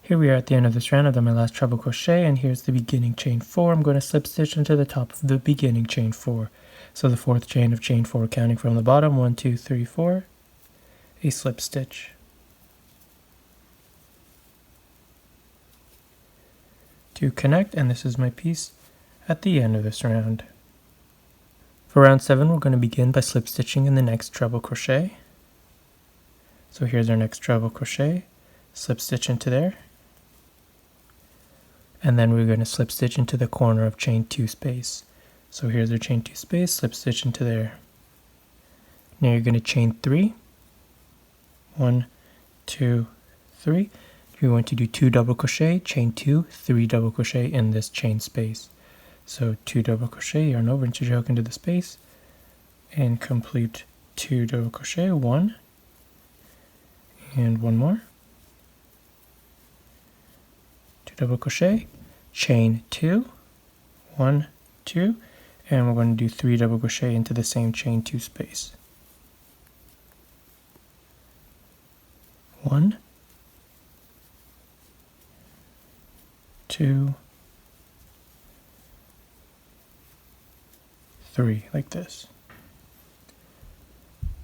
Here we are at the end of this round. I've done my last treble crochet, and here's the beginning chain 4. I'm going to slip stitch into the top of the beginning chain 4. So the fourth chain of chain 4, counting from the bottom, 1, 2, 3, 4, a slip stitch. To connect, and this is my piece at the end of this round. For round 7, we're going to begin by slip stitching in the next treble crochet. So here's our next treble crochet, slip stitch into there. And then we're going to slip stitch into the corner of chain 2 space. So here's our chain 2 space, slip stitch into there. Now you're going to chain 3. 1, 2, 3. You're going to do 2 double crochet, chain 2, 3 double crochet in this chain space. So 2 double crochet, yarn over, insert your hook into the space, and complete 2 double crochet, 1, and 1 more. 2 double crochet, chain 2, 1, 2, and we're going to do 3 double crochet into the same chain 2 space. 1, 2, 3, like this.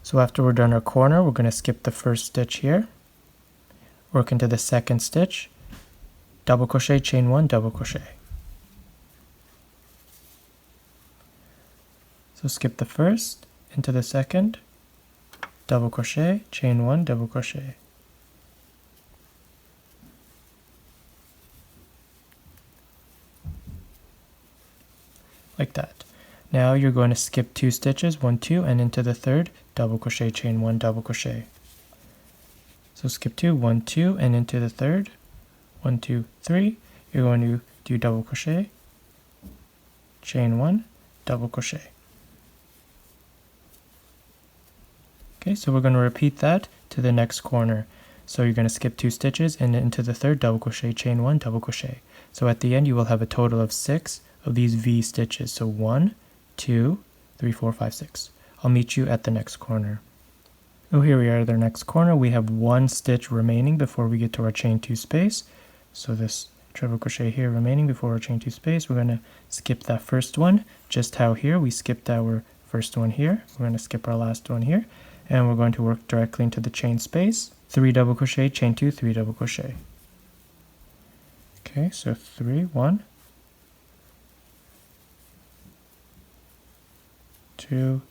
So after we're done our corner, we're going to skip the first stitch here, work into the second stitch, double crochet, chain 1, double crochet. So skip the first, into the second, double crochet, chain 1, double crochet. Like that. Now you're going to skip 2 stitches, 1, 2, and into the third, double crochet, chain 1, double crochet. So skip 2, 1, 2, and into the third, 1, 2, 3, you're going to do double crochet, chain 1, double crochet. Okay, so we're going to repeat that to the next corner. So you're going to skip 2 stitches and into the third, double crochet, chain 1, double crochet. So at the end you will have a total of 6 of these V stitches. So 1, 2, 3, 4, 5, 6. I'll meet you at the next corner. Oh, here we are at the next corner. We have 1 stitch remaining before we get to our chain 2 space. So this treble crochet here remaining before our chain 2 space, we're going to skip that first one, just how here we skipped our first one here. We're going to skip our last one here, and we're going to work directly into the chain space. 3 double crochet, chain 2, 3 double crochet. Okay, so 3, 1, 2,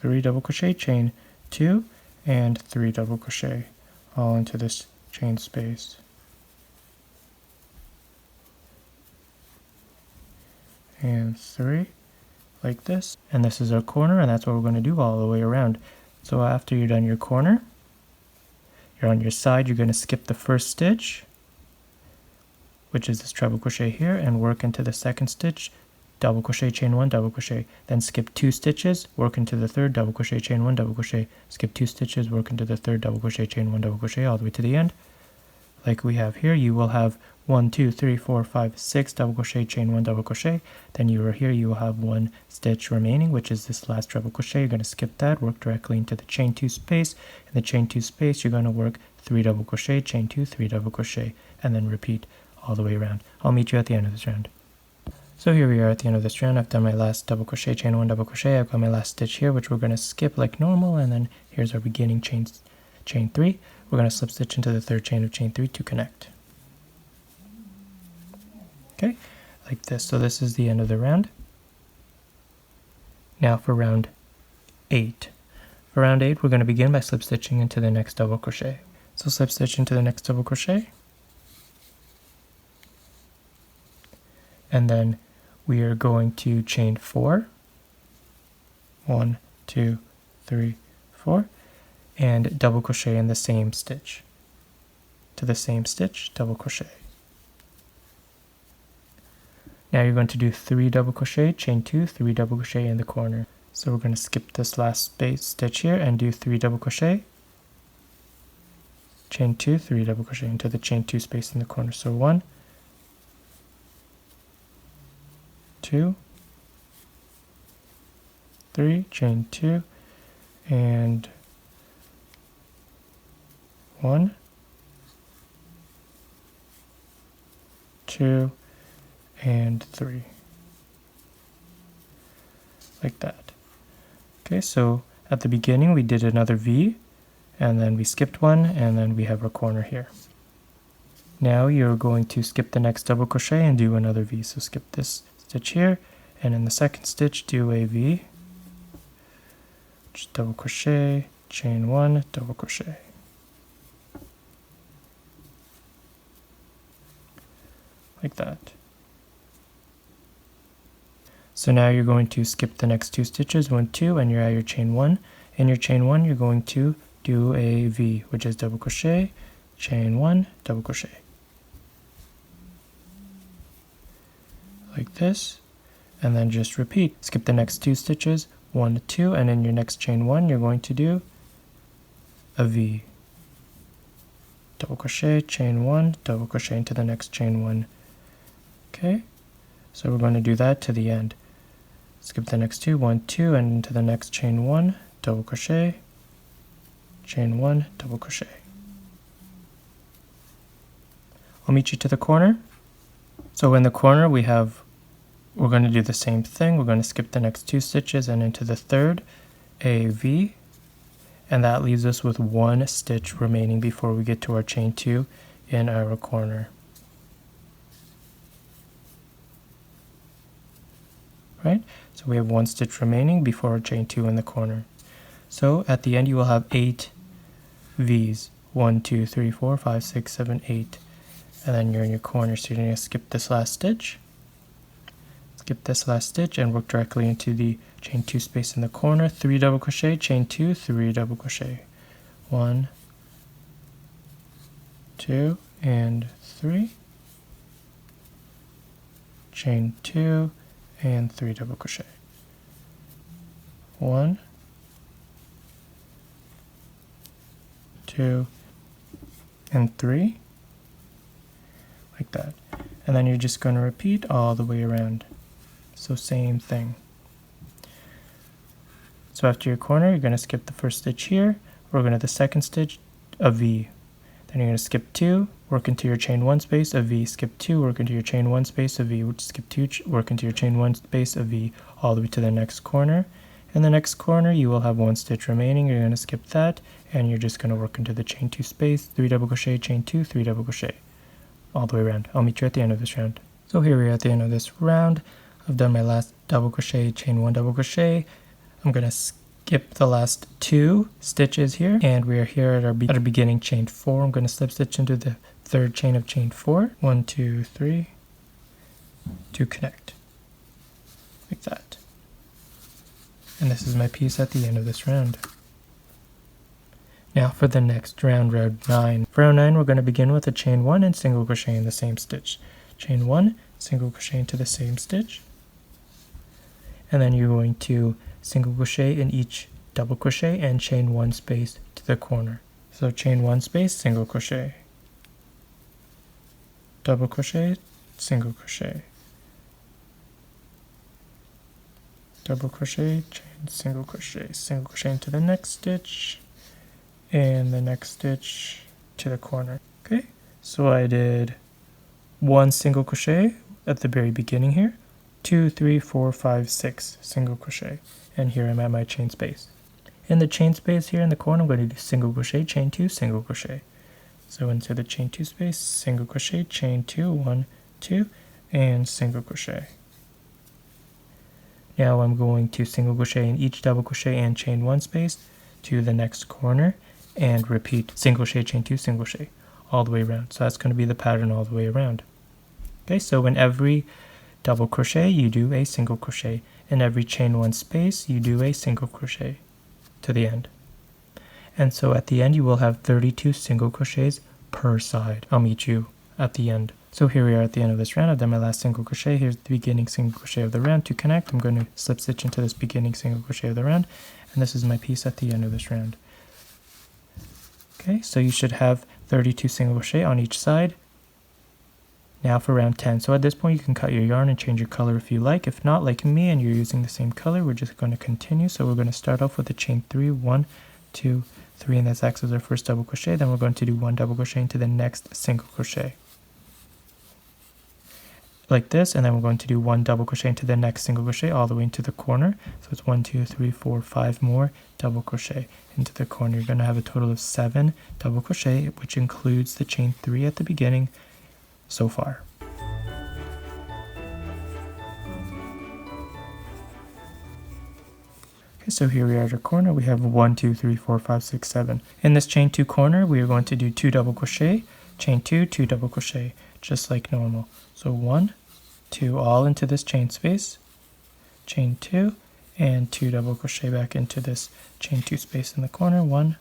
3 double crochet, chain 2, and 3 double crochet, all into this chain space. And 3, like this. And this is our corner, and that's what we're going to do all the way around. So after you're done your corner, you're on your side, you're going to skip the first stitch, which is this treble crochet here, and work into the second stitch, double crochet, chain 1, double crochet, then skip 2 stitches, work into the third, double crochet, chain 1, double crochet, skip 2 stitches, work into the third, double crochet, chain 1, double crochet, all the way to the end. Like we have here, you will have 1, 2, 3, 4, 5, 6 double crochet, chain 1, double crochet. Then you are here, you will have 1 stitch remaining, which is this last treble crochet. You're going to skip that, work directly into the chain 2 space. In the chain 2 space, you're going to work 3 double crochet, chain 2, 3 double crochet, and then repeat all the way around. I'll meet you at the end of this round. So here we are at the end of this round. I've done my last double crochet, chain 1, double crochet. I've got my last stitch here, which we're going to skip like normal, and then here's our beginning chain 3. We're going to slip stitch into the third chain of chain 3 to connect. Okay, like this. So this is the end of the round. Now for round 8. For round 8, we're going to begin by slip stitching into the next double crochet. So slip stitch into the next double crochet. And then we are going to chain 4. 1, 2, 3, 4. And double crochet in the same stitch. To the same stitch, double crochet. Now you're going to do 3 double crochet, chain 2, 3 double crochet in the corner. So we're going to skip this last space stitch here and do 3 double crochet, chain 2, 3 double crochet into the chain 2 space in the corner. So 1, 2, 3, chain 2, and 1, 2, and 3. Like that. Okay, so at the beginning we did another V, and then we skipped one, and then we have our corner here. Now you're going to skip the next double crochet and do another V. So skip this stitch here, and in the second stitch do a V, just double crochet, chain 1, double crochet. Like that. So now you're going to skip the next 2 stitches, 1, 2, and you're at your chain 1. In your chain 1, you're going to do a V, which is double crochet, chain 1, double crochet. Like this, and then just repeat. Skip the next 2 stitches, 1, 2, and in your next chain 1, you're going to do a V. Double crochet, chain 1, double crochet into the next chain 1. Okay, so we're going to do that to the end. Skip the next 2, 1, 2, and into the next chain 1, double crochet, chain 1, double crochet. I'll meet you to the corner. So in the corner we're going to do the same thing. We're going to skip the next 2 stitches and into the third, a V, and that leaves us with 1 stitch remaining before we get to our chain 2 in our corner. Right? So we have 1 stitch remaining before our chain 2 in the corner. So at the end you will have 8 V's. 1, 2, 3, 4, 5, 6, 7, 8. And then you're in your corner, so you're going to skip this last stitch. Skip this last stitch and work directly into the chain 2 space in the corner. 3 double crochet, chain 2, 3 double crochet. 1, 2, and 3. Chain 2, and 3 double crochet. 1, 2, and 3, like that. And then you're just going to repeat all the way around. So same thing. So after your corner, you're going to skip the first stitch here, we're going to the second stitch, a V. Then you're going to skip 2, work into your chain 1 space, a V, skip 2, work into your chain 1 space, a V, skip 2, work into your chain 1 space, a V, all the way to the next corner. In the next corner, you will have 1 stitch remaining. You're going to skip that, and you're just going to work into the chain 2 space, 3 double crochet, chain 2, 3 double crochet, all the way around. I'll meet you at the end of this round. So here we are at the end of this round. I've done my last double crochet, chain 1 double crochet. I'm going to skip the last 2 stitches here, and we are here at our beginning chain 4. I'm going to slip stitch into the third chain of chain 4. 1, 2, 3 to connect, like that. And this is my piece at the end of this round. Now for the next round, round 9. For round 9, we're going to begin with a chain 1 and single crochet in the same stitch. Chain 1, single crochet into the same stitch, and then you're going to single crochet in each double crochet and chain 1 space to the corner. So chain 1 space, single crochet, double crochet, single crochet, double crochet, chain, single crochet into the next stitch, and the next stitch to the corner. Okay, so I did 1 single crochet at the very beginning here, 2, 3, 4, 5, 6 single crochet, and here I'm at my chain space. In the chain space here in the corner, I'm going to do single crochet, chain 2, single crochet. So into the chain 2 space, single crochet, chain 2, 1, 2, and single crochet. Now I'm going to single crochet in each double crochet and chain 1 space to the next corner, and repeat single crochet, chain 2, single crochet all the way around. So that's going to be the pattern all the way around. Okay, so in every double crochet you do a single crochet. In every chain 1 space you do a single crochet to the end. And so at the end you will have 32 single crochets per side. I'll meet you at the end. So here we are at the end of this round. I've done my last single crochet. Here's the beginning single crochet of the round. To connect, I'm going to slip stitch into this beginning single crochet of the round, and this is my piece at the end of this round. Okay, so you should have 32 single crochet on each side. Now for round 10. So at this point you can cut your yarn and change your color if you like. If not, like me, and you're using the same color, we're just going to continue. So we're going to start off with a chain 3, 1, 2, 3, and that acts as our first double crochet. Then we're going to do 1 double crochet into the next single crochet. like this, and then we're going to do 1 double crochet into the next single crochet all the way into the corner. So it's 1, 2, 3, 4, 5 more double crochet into the corner. You're going to have a total of 7 double crochet, which includes the chain 3 at the beginning so far. Okay, so here we are at our corner. We have 1, 2, 3, 4, 5, 6, 7. In this chain 2 corner, we are going to do 2 double crochet, chain 2, 2 double crochet, just like normal. So 1, 2, all into this chain space, chain 2, and 2 double crochet back into this chain 2 space in the corner, 1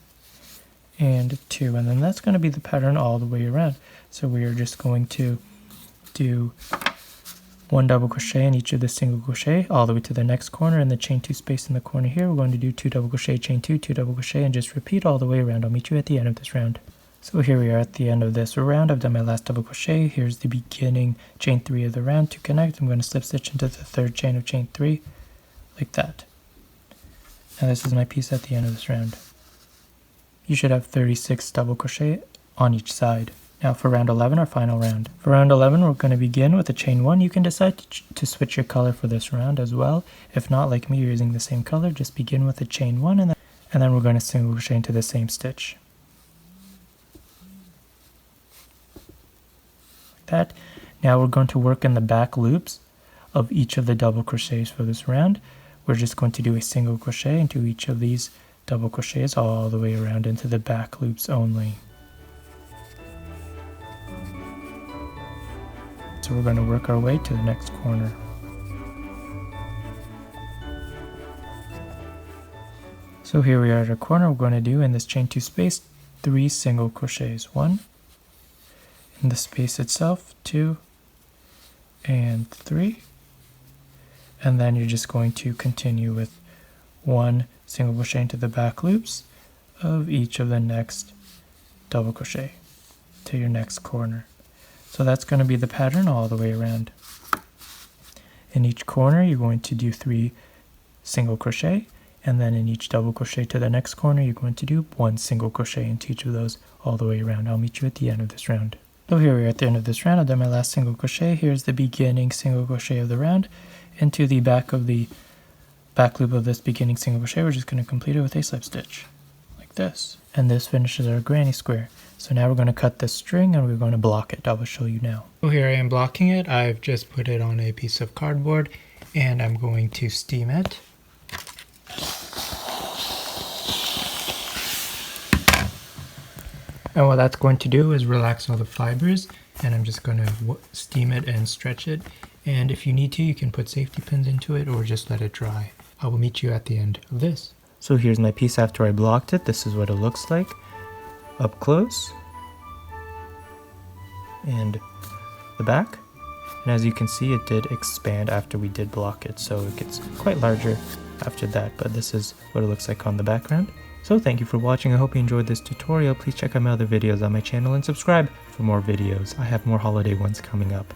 and 2, and then that's going to be the pattern all the way around. So we are just going to do 1 double crochet in each of the single crochet all the way to the next corner, and the chain 2 space in the corner here we're going to do 2 double crochet, chain 2, 2 double crochet, and just repeat all the way around. I'll meet you at the end of this round. So here we are at the end of this round. I've done my last double crochet. Here's the beginning chain 3 of the round. To connect, I'm going to slip stitch into the third chain of chain 3 like that. And this is my piece at the end of this round. You should have 36 double crochet on each side. Now for round 11, our final round. For round 11, we're going to begin with a chain 1. You can decide to switch your color for this round as well. If not, like me, you're using the same color, just begin with a chain 1 and then we're going to single crochet into the same stitch. Like that. Now we're going to work in the back loops of each of the double crochets for this round. We're just going to do a single crochet into each of these double crochets all the way around into the back loops only. So we're going to work our way to the next corner. So here we are at our corner. We're going to do in this chain 2 space 3 single crochets. 1 in the space itself, 2 and 3, and then you're just going to continue with 1 single crochet into the back loops of each of the next double crochet to your next corner. So that's going to be the pattern all the way around. In each corner you're going to do 3 single crochet, and then in each double crochet to the next corner you're going to do 1 single crochet into each of those all the way around. I'll meet you at the end of this round. So here we are at the end of this round. I've done my last single crochet. Here's the beginning single crochet of the round. Into the back of the back loop of this beginning single crochet, we're just going to complete it with a slip stitch like this, and this finishes our granny square. So now we're going to cut this string and we're going to block it. I will show you now. So here I am blocking it. I've just put it on a piece of cardboard and I'm going to steam it. And what that's going to do is relax all the fibers, and I'm just going to steam it and stretch it. And if you need to, you can put safety pins into it or just let it dry. I will meet you at the end of this. So here's my piece after I blocked it. This is what it looks like up close and the back. And as you can see, it did expand after we did block it, so it gets quite larger after that, but this is what it looks like on the background. So thank you for watching. I hope you enjoyed this tutorial. Please check out my other videos on my channel and subscribe for more videos. I have more holiday ones coming up.